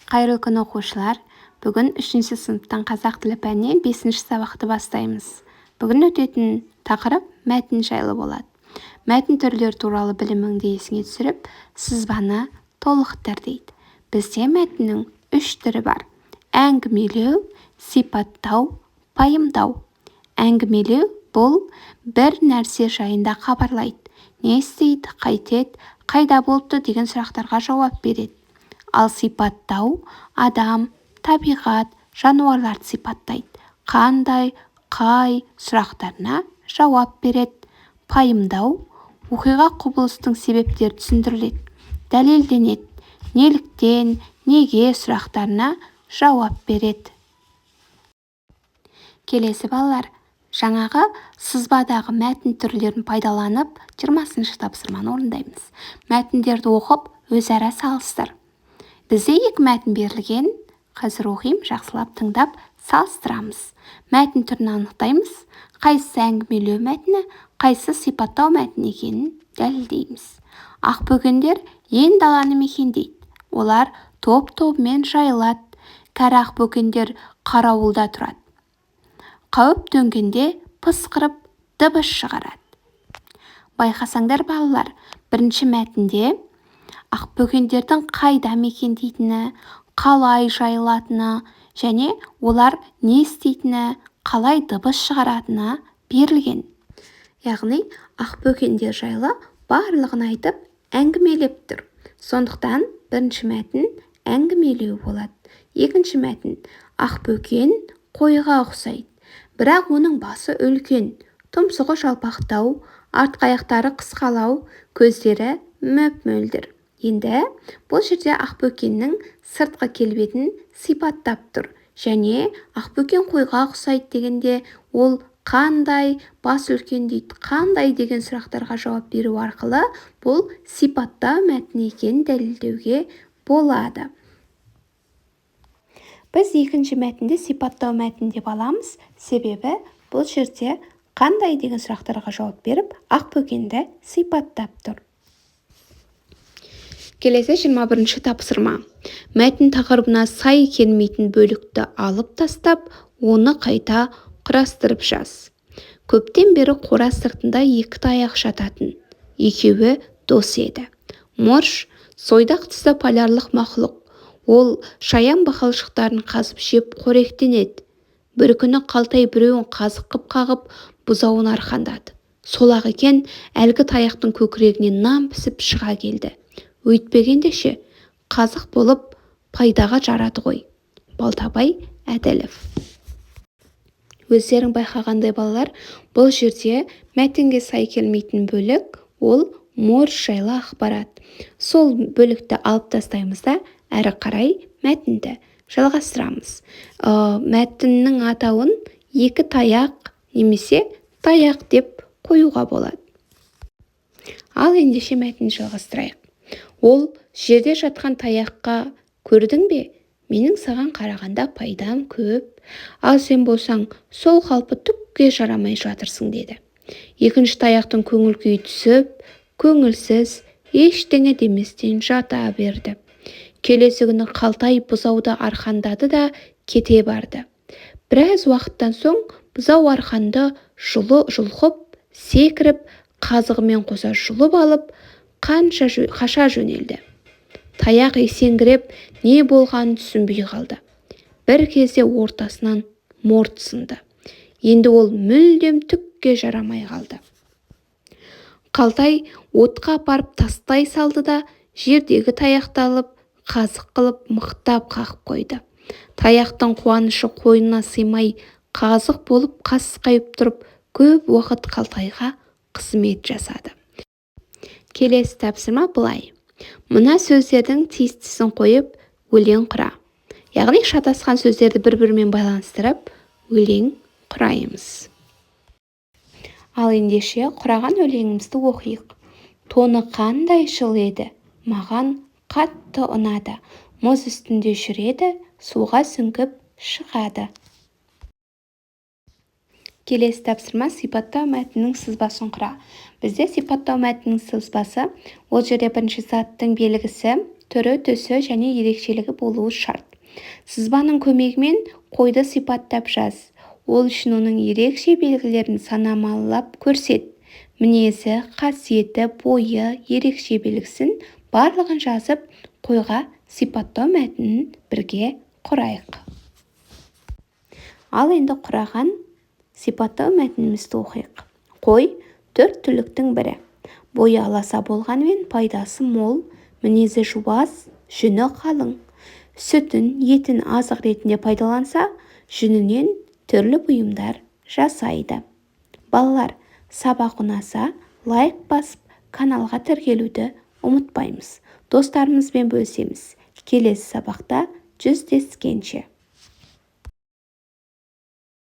Қайырлы күн оқушылар. Бүгін 3-ші сыныптан қазақ тілі пәнінен 5-ші сабақты бастаймыз. Бүгін өтетін тақырып мәтін жайлы болады. Мәтін түрлері туралы біліміңді есіңе түсіріп, сызбаны толықтыр дейді. Бізде мәтіннің 3 түрі бар. Әңгімелеу, сипаттау, пайымдау. Әңгімелеу бұл бір нәрсе жайында хабарлайды. Не істейді, қайтеді, қайда болыпты деген сұрақтарға жауап береді. Ал сипаттау адам, табиғат, жануарларды сипаттайды. Қандай, қай сұрақтарына жауап береді. Пайымдау оқиға құбылыстың себептері түсіндіріледі, дәлелденеді. Неліктен, неге сұрақтарына жауап береді. Келесі балалар, жаңағы сызбадағы мәтін түрлерін пайдаланып 20-ші тапсырманы орындаймыз. Мәтіндерді оқып, өзара салыстыр. Бізде 2 мәтін берілген, қазір оқимын, жақсылап тыңдап салыстырамыз. Мәтін түрін анықтаймыз, қайсысы әңгімелеу мәтіні, қайсысы сипаттау мәтіні екенін дәлелдейміз. Ақбөкендер ен даланы мекендейді. Олар топ-тобымен жайылады. Кәрі ақбөкендер қарауылда тұрады. Қауіп төнгенде пысқырып дыбыс шығарады. Байқасаңдар балалар, бірінші мәтінде ақбөкендердің қайда мекендейтіні, қалай жайылатыны және олар не істейтіні, қалай дыбыс шығаратыны берілген. Яғни ақбөкендер жайлы барлығын айтып әңгімелеп тұр. Сондықтан бірінші мәтін әңгімелеу болады. Екінші мәтін ақбөкен қойға ұқсайды. Бірақ оның басы үлкен, тұмсығы жалпақтау, артқы аяқтары қысқалау, көздері мөп-мөлдір. Енді бұл жерде ақбөкеннің сыртқы келбетін сипаттап тұр. Және ақбөкен қойға ұқсайды дегенде ол қандай, бас үлкен дейді, қандай деген сұрақтарға жауап беру арқылы бұл сипаттау мәтіні екенін дәлелдеуге болады. Біз екінші мәтінді сипаттау мәтіні деп аламыз, себебі бұл жерде қандай деген сұрақтарға жауап беріп, ақбөкенді сипаттап тұр. Келесі 21-ші тапсырма. Мәтін тақырыбына сай келмейтін бөлікті алып тастап, оны қайта құрастырып жаз. Көптен бері қора сыртында 2 таяқ жататын. Екеуі дос еді. Морж сойдақ түсті полярлық мақұлық. Ол шаян бақалшықтарын қазып жеп қоректенеді. Бір күні Қалтай біреуін қазық қып қағып, бұзауын арқандады. Сол-ақ екен, әлгі таяқтың көкірегінен нан пісіп шыға келді. Өйтпегенде ше, қазық болып пайдаға жарады ғой. Балтабай Әділов. Өздерің байқағандай балалар, бұл жерде мәтінге сай келмейтін бөлік, ол морж жайлы ақпарат. Сол бөлікті алып тастаймыз да, әрі қарай мәтінді жалғастырамыз. Мәтіннің атауын 2 таяқ немесе таяқ деп қоюға болады. Ал ендеше мәтінді жалғастырайық. Ол жерде жатқан таяққа көрдің бе? Менің саған қарағанда пайдам көп. Ал сен болсаң, сол қалпы түкке жарамай жатырсың деді. Екінші таяқтың көңіл күйі түсіп, көңілсіз, ештеңе деместен жата берді. Келесі күні Қалтай бұзауды арқандады да кете барды. Біраз уақыттан соң бұзау арқанды жұлқып, секіріп, қазығымен қоса жұлып алып, қаша жөнелді. Таяқ есеңгіреп, не болғанын түсінбей қалды. Бір кезде ортасынан морт сынды. Енді ол мүлдем түкке жарамай қалды. Қалтай отқа апарып тастай салды да, жердегі таяқты алып, қазық қылып мықтап қағып қойды. Таяқтың қуанышы қойнына сыймай, қазық болып қасқайып тұрып, көп уақыт Қалтайға қызмет жасады. Келесі тапсырма былай. Мына сөздердің тиістісін қойып, өлең құра. Яғни шатасқан сөздерді бір-бірімен байланыстырып, өлең құраймыз. Ал ендеше құраған өлеңімізді оқиық. Тоны қандай жылы еді, маған қатты ұнады. Мұз үстінде жүреді, суға сүңгіп шығады. Келесі тапсырма сипаттау мәтінінің сызбасын құра. Бізде сипаттау мәтінінің сызбасы, ол жерде бірінші заттың белгісі, түрі, түсі және ерекшелігі болуы шарт. Сызбаның көмегімен қойды сипаттап жаз. Ол үшін оның ерекше белгілерін санамалап көрсет. Мінезі, қасиеті, бойы, ерекше белгісін барлығын жазып, қойға сипаттау мәтінін бірге құрайық. Ал енді құраған сипаттау мәтінімізді оқиық. Қой төрт түліктің бірі. Бойы аласа болғанымен пайдасы мол, мінезі жуас, жүні қалың. Сүтін, етін азық ретінде пайдаланса, жүнінен түрлі бұйымдар жасайды. Балалар, сабақ ұнаса, лайк басып, каналға тіркелуді ұмытпаймыз. Достарымызбен бөлісеміз. Келесі сабақта жүздескенше.